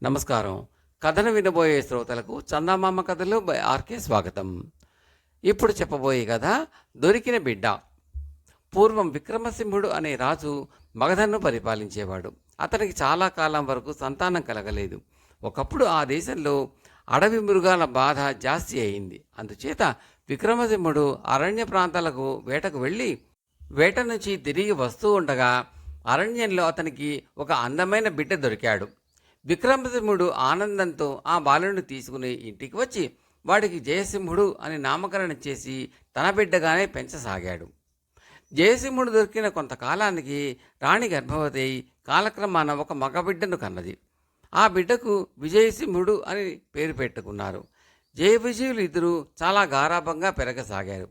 నమస్కారం. కథను వినబోయే శ్రోతలకు చందమామ కథలు బై ఆర్కే స్వాగతం. ఇప్పుడు చెప్పబోయే కథ దొరికిన బిడ్డ. పూర్వం విక్రమసింహుడు అనే రాజు మగధను పరిపాలించేవాడు. అతనికి చాలా కాలం వరకు సంతానం కలగలేదు. ఒకప్పుడు ఆ దేశంలో అడవి మృగాల బాధ జాస్తి అయింది. అందుచేత విక్రమసింహుడు అరణ్య ప్రాంతాలకు వేటకు వెళ్ళి వేట నుంచి తిరిగి వస్తూ ఉండగా అరణ్యంలో అతనికి ఒక అందమైన బిడ్డ దొరికాడు. విక్రమసింహుడు ఆనందంతో ఆ బాలుడిని తీసుకుని ఇంటికి వచ్చి వాడికి జయసింహుడు అని నామకరణం చేసి తన బిడ్డగానే పెంచసాగాడు. జయసింహుడు దొరికిన కొంతకాలానికి రాణి గర్భవతి అయి కాలక్రమాన ఒక మగబిడ్డను కన్నది. ఆ బిడ్డకు విజయసింహుడు అని పేరు పెట్టుకున్నారు. జయ విజయులు ఇద్దరు చాలా గారాభంగా పెరగసాగారు.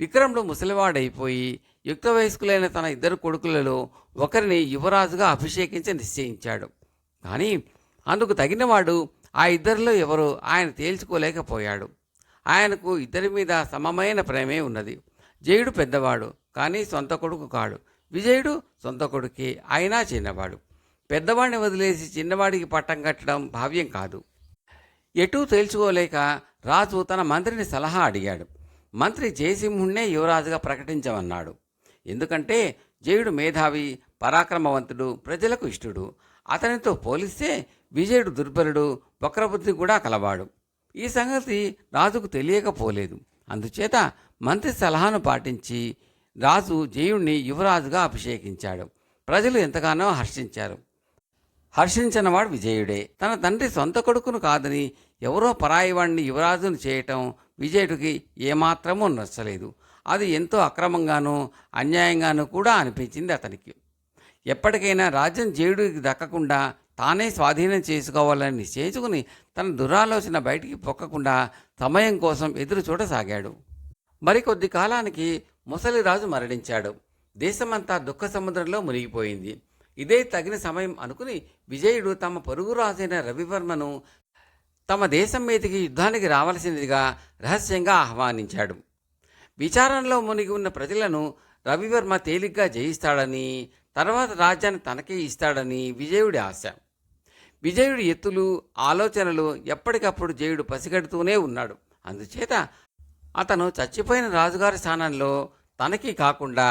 విక్రముడు ముసలివాడైపోయి యుక్త వయస్కులైన తన ఇద్దరు కొడుకులలో ఒకరిని యువరాజుగా అభిషేకించి నిశ్చయించాడు. కానీ అందుకు తగినవాడు ఆ ఇద్దరిలో ఎవరో ఆయన తేల్చుకోలేకపోయాడు. ఆయనకు ఇద్దరి మీద సమమైన ప్రేమే ఉన్నది. జయుడు పెద్దవాడు, కానీ సొంత కొడుకు కాడు. విజయుడు సొంత కొడుకే, అయినా చిన్నవాడు. పెద్దవాడిని వదిలేసి చిన్నవాడికి పట్టం కట్టడం భావ్యం కాదు. ఎటూ తేల్చుకోలేక రాజు తన మంత్రిని సలహా అడిగాడు. మంత్రి జయసింహుణ్ణే యువరాజుగా ప్రకటించమన్నాడు. ఎందుకంటే జయుడు మేధావి, పరాక్రమవంతుడు, ప్రజలకు ఇష్టుడు. అతనితో పోలిస్తే విజయుడు దుర్బలుడు, వక్రబుద్ధి కూడా కలవాడు. ఈ సంగతి రాజుకు తెలియకపోలేదు. అందుచేత మంత్రి సలహాను పాటించి రాజు జయుణ్ణి యువరాజుగా అభిషేకించాడు. ప్రజలు ఎంతగానో హర్షించారు. హర్షించినవాడు విజయుడే. తన తండ్రి సొంత కొడుకును కాదని ఎవరో పరాయివాడిని యువరాజును చేయటం విజయుడికి ఏమాత్రమూ నచ్చలేదు. అది ఎంతో అక్రమంగానూ అన్యాయంగానూ కూడా అనిపించింది అతనికి. ఎప్పటికైనా రాజ్యం జయుడికి దక్కకుండా తానే స్వాధీనం చేసుకోవాలని నిశ్చయించుకుని తన దురాలోచన బయటికి పొక్కకుండా సమయం కోసం ఎదురు చూడసాగాడు. మరికొద్ది కాలానికి ముసలిరాజు మరణించాడు. దేశమంతా దుఃఖ సముద్రంలో మునిగిపోయింది. ఇదే తగిన సమయం అనుకుని విజయుడు తమ పొరుగు రాజైన రవివర్మను తమ దేశం మీదకి యుద్ధానికి రావలసిందిగా రహస్యంగా ఆహ్వానించాడు. విచారణలో మునిగి ఉన్న ప్రజలను రవివర్మ తేలిగ్గా జయిస్తాడని, తర్వాత రాజ్యాన్ని తనకే ఇస్తాడని విజయుడి ఆశ. విజయుడి ఎత్తులు, ఆలోచనలు ఎప్పటికప్పుడు జయుడు పసిగడుతూనే ఉన్నాడు. అందుచేత అతను చచ్చిపోయిన రాజుగారి స్థానంలో తనకి కాకుండా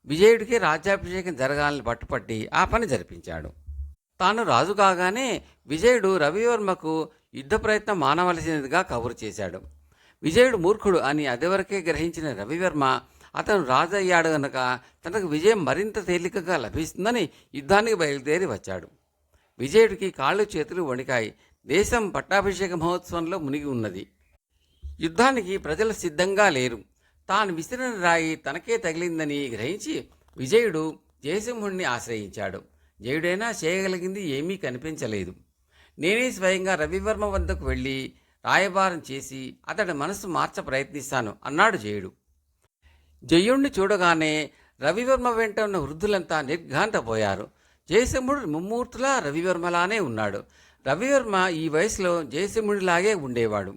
విజయుడికి రాజ్యాభిషేకం జరగాలని పట్టుపట్టి ఆ పని జరిపించాడు. తాను రాజు కాగానే విజయుడు రవివర్మకు యుద్ధ ప్రయత్నం మానవలసినదిగా కబురు చేశాడు. విజయుడు మూర్ఖుడు అని అదివరకే గ్రహించిన రవివర్మ అతను రాజు అయ్యాడు గనక తనకు విజయం మరింత తేలికగా లభిస్తుందని యుద్ధానికి బయలుదేరి వచ్చాడు. విజయుడికి కాళ్ళు చేతులు వణికాయి. దేశం పట్టాభిషేక మహోత్సవంలో మునిగి ఉన్నది. యుద్ధానికి ప్రజలు సిద్ధంగా లేరు. తాను విసిరిన రాయి తనకే తగిలిందని గ్రహించి విజయుడు జయసింహుణ్ణి ఆశ్రయించాడు. జయుడైనా చేయగలిగింది ఏమీ కనిపించలేదు. నేనే స్వయంగా రవివర్మ వద్దకు వెళ్ళి రాయబారం చేసి అతడి మనసు మార్చ ప్రయత్నిస్తాను అన్నాడు జయుడు. జయుణ్ణి చూడగానే రవివర్మ వెంట ఉన్న వృద్ధులంతా నిర్ఘాంతపోయారు. జయసింహుడు ముమ్మూర్తులా రవివర్మలానే ఉన్నాడు. రవివర్మ ఈ వయసులో జయసింహుడిలాగే ఉండేవాడు.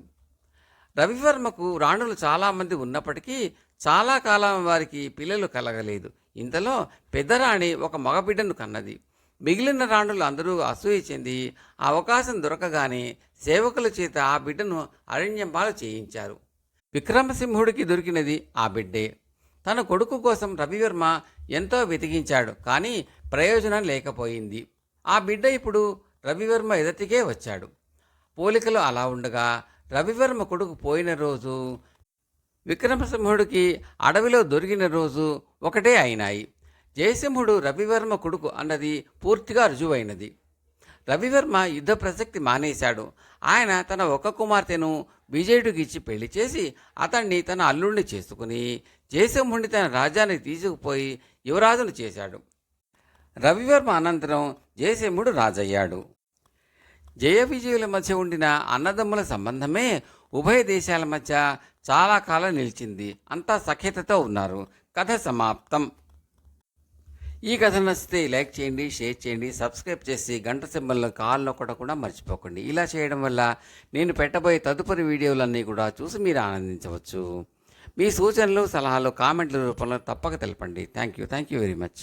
రవివర్మకు రాణులు చాలామంది ఉన్నప్పటికీ చాలా కాలం వారికి పిల్లలు కలగలేదు. ఇంతలో పెద్దరాణి ఒక మగబిడ్డను కన్నది. మిగిలిన రాణులు అందరూ అసూయ చెంది అవకాశం దొరకగానే సేవకుల చేత ఆ బిడ్డను అరణ్యంపాలు చేయించారు. విక్రమసింహుడికి దొరికినది ఆ బిడ్డే. తన కొడుకు కోసం రవివర్మ ఎంతో వెతికించాడు, కానీ ప్రయోజనం లేకపోయింది. ఆ బిడ్డ ఇప్పుడు రవివర్మ ఎదుటికే వచ్చాడు. పోలికలు అలా ఉండగా రవివర్మ కొడుకు పోయిన రోజు, విక్రమసింహుడికి అడవిలో దొరికిన రోజు ఒకటే అయినాయి. జయసింహుడు రవివర్మ కొడుకు అన్నది పూర్తిగా రుజువైనది. రవివర్మ యుద్ధ ప్రసక్తి మానేశాడు. ఆయన తన ఒక కుమార్తెను విజయుడికి ఇచ్చి పెళ్లి చేసి అతన్ని తన అల్లుడిని చేసుకుని జయసింహుడిని తన రాజ్యానికి తీసుకుపోయి యువరాజును చేశాడు. రవివర్మ అనంతరం జయసింహుడు రాజయ్యాడు. జయ విజయుల మధ్య ఉండిన అన్నదమ్ముల సంబంధమే ఉభయ దేశాల మధ్య చాలా కాలం నిలిచింది. అంతా సఖ్యతతో ఉన్నారు. కథ సమాప్తం. ఈ కథ నచ్చితే లైక్ చేయండి, షేర్ చేయండి, సబ్స్క్రైబ్ చేసి గంట సింబల్లో కాల్ నొక్కడం కూడా మర్చిపోకండి. ఇలా చేయడం వల్ల నేను పెట్టబోయే తదుపరి వీడియోలన్నీ కూడా చూసి మీరు ఆనందించవచ్చు. మీ సూచనలు, సలహాలు కామెంట్ల రూపంలో తప్పక తెలపండి. Thank you very much.